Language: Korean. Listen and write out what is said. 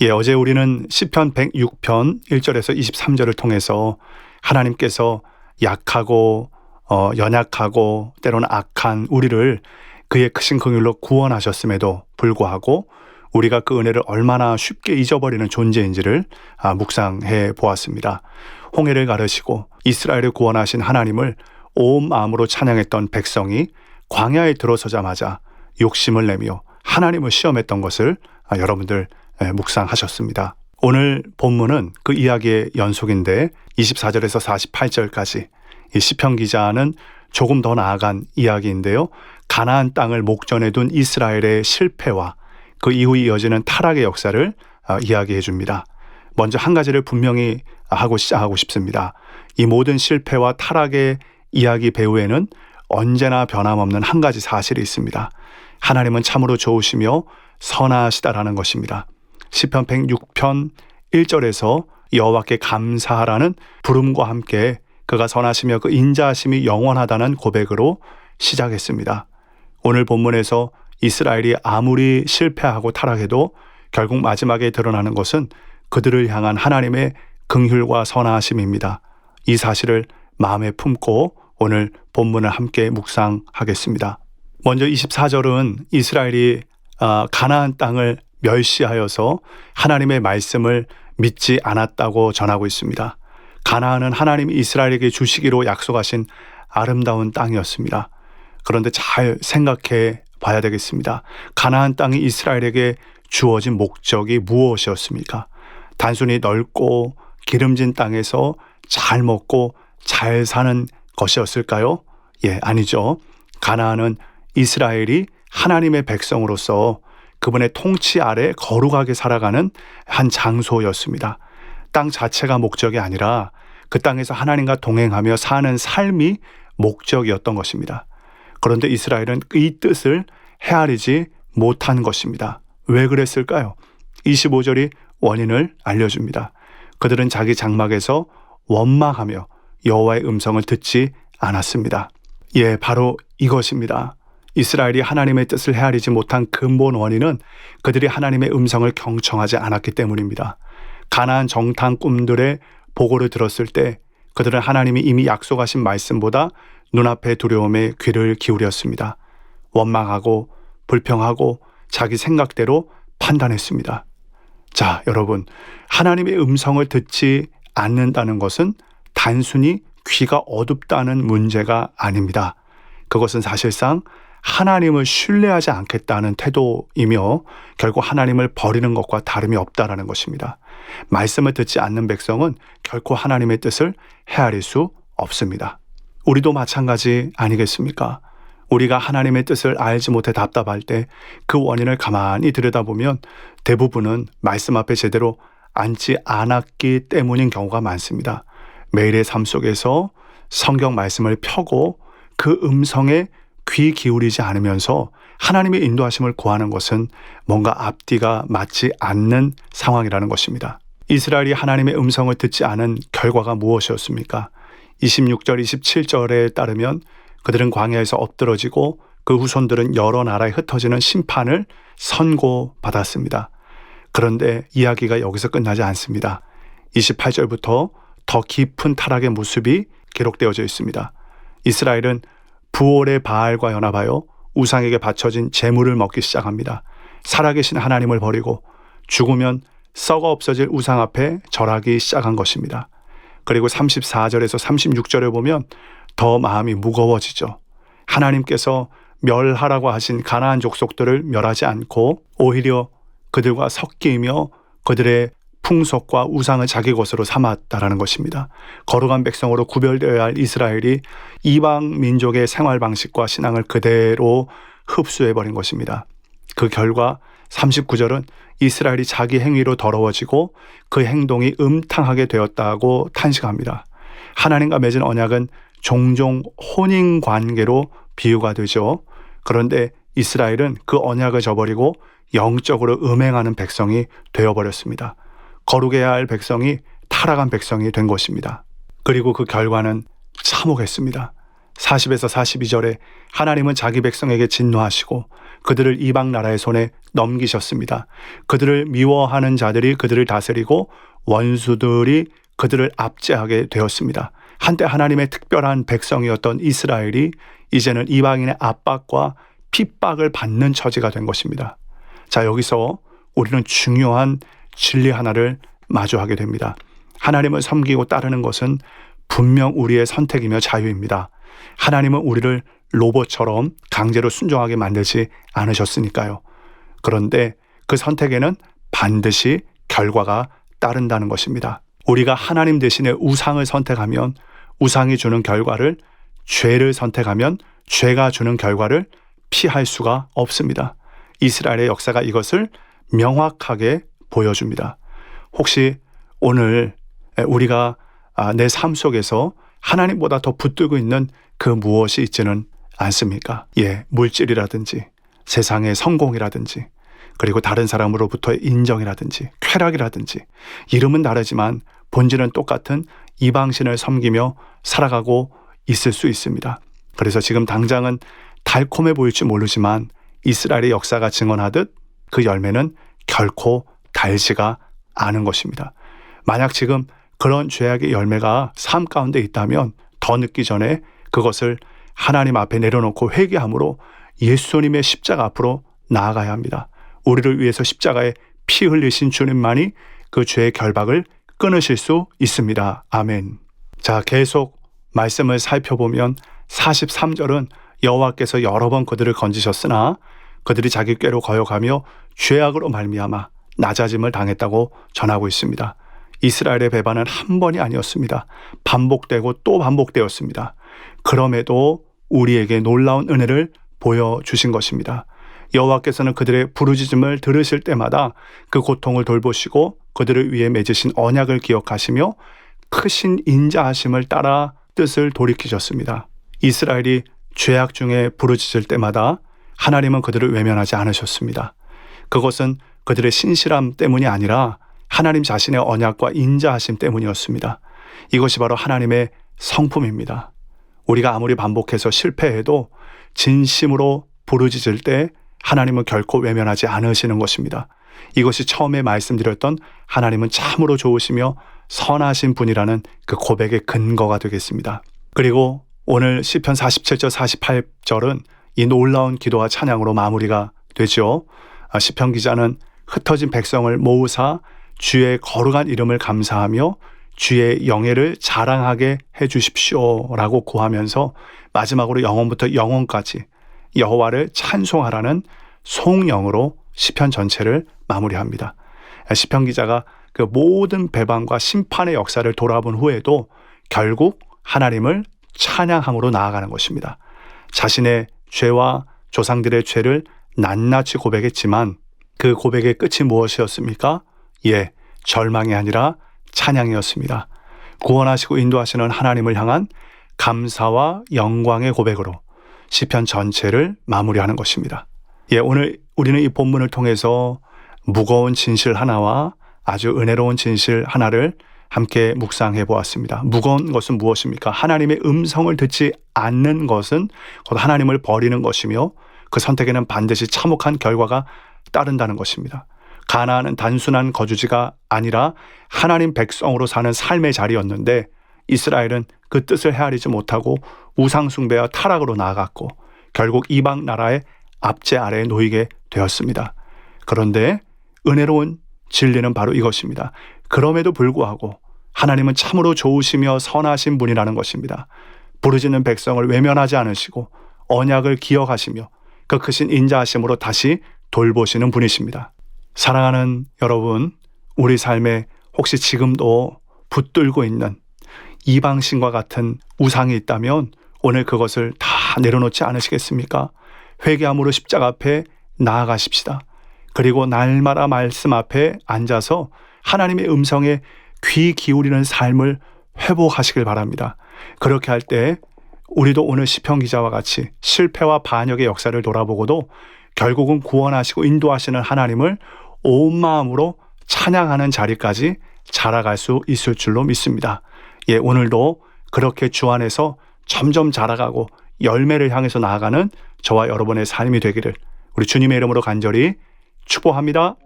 어제 우리는 시편 106편 1절에서 23절을 통해서 하나님께서 약하고 연약하고 때로는 악한 우리를 그의 크신 긍휼로 구원하셨음에도 불구하고 우리가 그 은혜를 얼마나 쉽게 잊어버리는 존재인지를 묵상해 보았습니다. 홍해를 가르시고 이스라엘을 구원하신 하나님을 온 마음으로 찬양했던 백성이 광야에 들어서자마자 욕심을 내며 하나님을 시험했던 것을 여러분들 묵상하셨습니다. 오늘 본문은 그 이야기의 연속인데 24절에서 48절까지 이 시편 기자는 조금 더 나아간 이야기인데요. 가나안 땅을 목전에 둔 이스라엘의 실패와 그 이후 이어지는 타락의 역사를 이야기해 줍니다. 먼저 한 가지를 분명히 하고 시작하고 싶습니다. 이 모든 실패와 타락의 이야기 배후에는 언제나 변함없는 한 가지 사실이 있습니다. 하나님은 참으로 좋으시며 선하시다라는 것입니다. 시편 106편 1절에서 여호와께 감사하라는 부름과 함께 그가 선하시며 그 인자하심이 영원하다는 고백으로 시작했습니다. 오늘 본문에서 이스라엘이 아무리 실패하고 타락해도 결국 마지막에 드러나는 것은 그들을 향한 하나님의 긍휼과 선하심입니다. 이 사실을 마음에 품고 오늘 본문을 함께 묵상하겠습니다. 먼저 24절은 이스라엘이 가나안 땅을 멸시하여서 하나님의 말씀을 믿지 않았다고 전하고 있습니다. 가나안은 하나님이 이스라엘에게 주시기로 약속하신 아름다운 땅이었습니다. 그런데 잘 생각해 봐야 되겠습니다. 가나안 땅이 이스라엘에게 주어진 목적이 무엇이었습니까? 단순히 넓고 기름진 땅에서 잘 먹고 잘 사는 것이었을까요? 아니죠. 가나안은 이스라엘이 하나님의 백성으로서 그분의 통치 아래 거룩하게 살아가는 한 장소였습니다. 땅 자체가 목적이 아니라 그 땅에서 하나님과 동행하며 사는 삶이 목적이었던 것입니다. 그런데 이스라엘은 이 뜻을 헤아리지 못한 것입니다. 왜 그랬을까요? 25절이 원인을 알려줍니다. 그들은 자기 장막에서 원망하며 여호와의 음성을 듣지 않았습니다. 바로 이것입니다. 이스라엘이 하나님의 뜻을 헤아리지 못한 근본 원인은 그들이 하나님의 음성을 경청하지 않았기 때문입니다. 가나안 정탐 꿈들의 보고를 들었을 때 그들은 하나님이 이미 약속하신 말씀보다 눈앞의 두려움에 귀를 기울였습니다. 원망하고 불평하고 자기 생각대로 판단했습니다. 자, 여러분, 하나님의 음성을 듣지 않는다는 것은 단순히 귀가 어둡다는 문제가 아닙니다. 그것은 사실상 하나님을 신뢰하지 않겠다는 태도이며 결국 하나님을 버리는 것과 다름이 없다라는 것입니다. 말씀을 듣지 않는 백성은 결코 하나님의 뜻을 헤아릴 수 없습니다. 우리도 마찬가지 아니겠습니까? 우리가 하나님의 뜻을 알지 못해 답답할 때 그 원인을 가만히 들여다보면 대부분은 말씀 앞에 제대로 앉지 않았기 때문인 경우가 많습니다. 매일의 삶 속에서 성경 말씀을 펴고 그 음성에 귀 기울이지 않으면서 하나님의 인도하심을 구하는 것은 뭔가 앞뒤가 맞지 않는 상황이라는 것입니다. 이스라엘이 하나님의 음성을 듣지 않은 결과가 무엇이었습니까? 26절, 27절에 따르면 그들은 광야에서 엎드러지고 그 후손들은 여러 나라에 흩어지는 심판을 선고받았습니다. 그런데 이야기가 여기서 끝나지 않습니다. 28절부터 더 깊은 타락의 모습이 기록되어져 있습니다. 이스라엘은 부올의 바알과 연합하여 우상에게 바쳐진 제물을 먹기 시작합니다. 살아계신 하나님을 버리고 죽으면 썩어 없어질 우상 앞에 절하기 시작한 것입니다. 그리고 34절에서 36절을 보면 더 마음이 무거워지죠. 하나님께서 멸하라고 하신 가나안 족속들을 멸하지 않고 오히려 그들과 섞이며 그들의 풍속과 우상을 자기 것으로 삼았다라는 것입니다. 거룩한 백성으로 구별되어야 할 이스라엘이 이방 민족의 생활 방식과 신앙을 그대로 흡수해버린 것입니다. 그 결과 39절은 이스라엘이 자기 행위로 더러워지고 그 행동이 음탕하게 되었다고 탄식합니다. 하나님과 맺은 언약은 종종 혼인 관계로 비유가 되죠. 그런데 이스라엘은 그 언약을 저버리고 영적으로 음행하는 백성이 되어버렸습니다. 거룩해야 할 백성이 타락한 백성이 된 것입니다. 그리고 그 결과는 참혹했습니다. 40에서 42절에 하나님은 자기 백성에게 진노하시고 그들을 이방 나라의 손에 넘기셨습니다. 그들을 미워하는 자들이 그들을 다스리고 원수들이 그들을 압제하게 되었습니다. 한때 하나님의 특별한 백성이었던 이스라엘이 이제는 이방인의 압박과 핍박을 받는 처지가 된 것입니다. 자, 여기서 우리는 중요한 진리 하나를 마주하게 됩니다. 하나님을 섬기고 따르는 것은 분명 우리의 선택이며 자유입니다. 하나님은 우리를 로봇처럼 강제로 순종하게 만들지 않으셨으니까요. 그런데 그 선택에는 반드시 결과가 따른다는 것입니다. 우리가 하나님 대신에 우상을 선택하면 우상이 주는 결과를, 죄를 선택하면 죄가 주는 결과를 피할 수가 없습니다. 이스라엘의 역사가 이것을 명확하게 보여줍니다. 혹시 오늘 우리가 내 삶 속에서 하나님보다 더 붙들고 있는 그 무엇이 있지는 않습니까? 물질이라든지 세상의 성공이라든지 그리고 다른 사람으로부터의 인정이라든지 쾌락이라든지 이름은 다르지만 본질은 똑같은 이방신을 섬기며 살아가고 있을 수 있습니다. 그래서 지금 당장은 달콤해 보일지 모르지만 이스라엘의 역사가 증언하듯 그 열매는 결코 달지가 않은 것입니다. 만약 지금 그런 죄악의 열매가 삶 가운데 있다면 더 늦기 전에 그것을 하나님 앞에 내려놓고 회개함으로 예수님의 십자가 앞으로 나아가야 합니다. 우리를 위해서 십자가에 피 흘리신 주님만이 그 죄의 결박을 끊으실 수 있습니다. 아멘. 자, 계속 말씀을 살펴보면 43절은 여호와께서 여러 번 그들을 건지셨으나 그들이 자기 꾀로 거역하며 죄악으로 말미암아 낮아짐을 당했다고 전하고 있습니다. 이스라엘의 배반은 한 번이 아니었습니다. 반복되고 또 반복되었습니다. 그럼에도 우리에게 놀라운 은혜를 보여주신 것입니다. 여호와께서는 그들의 부르짖음을 들으실 때마다 그 고통을 돌보시고 그들을 위해 맺으신 언약을 기억하시며 크신 인자하심을 따라 뜻을 돌이키셨습니다. 이스라엘이 죄악 중에 부르짖을 때마다 하나님은 그들을 외면하지 않으셨습니다. 그것은 그들의 신실함 때문이 아니라 하나님 자신의 언약과 인자하심 때문이었습니다. 이것이 바로 하나님의 성품입니다. 우리가 아무리 반복해서 실패해도 진심으로 부르짖을 때 하나님은 결코 외면하지 않으시는 것입니다. 이것이 처음에 말씀드렸던 하나님은 참으로 좋으시며 선하신 분이라는 그 고백의 근거가 되겠습니다. 그리고 오늘 시편 47절 48절은 이 놀라운 기도와 찬양으로 마무리가 되죠. 시편 기자는 흩어진 백성을 모으사 주의 거룩한 이름을 감사하며 주의 영예를 자랑하게 해주십시오 라고 구하면서 마지막으로 영원부터 영원까지 여호와를 찬송하라는 송영으로 시편 전체를 마무리합니다. 시편 기자가 그 모든 배반과 심판의 역사를 돌아본 후에도 결국 하나님을 찬양함으로 나아가는 것입니다. 자신의 죄와 조상들의 죄를 낱낱이 고백했지만 그 고백의 끝이 무엇이었습니까? 절망이 아니라 찬양이었습니다. 구원하시고 인도하시는 하나님을 향한 감사와 영광의 고백으로 시편 전체를 마무리하는 것입니다. 오늘 우리는 이 본문을 통해서 무거운 진실 하나와 아주 은혜로운 진실 하나를 함께 묵상해 보았습니다. 무거운 것은 무엇입니까? 하나님의 음성을 듣지 않는 것은 곧 하나님을 버리는 것이며 그 선택에는 반드시 참혹한 결과가 따른다는 것입니다. 가나안은 단순한 거주지가 아니라 하나님 백성으로 사는 삶의 자리였는데 이스라엘은 그 뜻을 헤아리지 못하고 우상 숭배와 타락으로 나아갔고 결국 이방 나라의 압제 아래에 놓이게 되었습니다. 그런데 은혜로운 진리는 바로 이것입니다. 그럼에도 불구하고 하나님은 참으로 좋으시며 선하신 분이라는 것입니다. 부르짖는 백성을 외면하지 않으시고 언약을 기억하시며 그 크신 인자하심으로 다시 돌보시는 분이십니다. 사랑하는 여러분, 우리 삶에 혹시 지금도 붙들고 있는 이방신과 같은 우상이 있다면 오늘 그것을 다 내려놓지 않으시겠습니까? 회개함으로 십자가 앞에 나아가십시다. 그리고 날마다 말씀 앞에 앉아서 하나님의 음성에 귀 기울이는 삶을 회복하시길 바랍니다. 그렇게 할 때 우리도 오늘 시편 기자와 같이 실패와 반역의 역사를 돌아보고도 결국은 구원하시고 인도하시는 하나님을 온 마음으로 찬양하는 자리까지 자라갈 수 있을 줄로 믿습니다. 오늘도 그렇게 주 안에서 점점 자라가고 열매를 향해서 나아가는 저와 여러분의 삶이 되기를 우리 주님의 이름으로 간절히 축복합니다.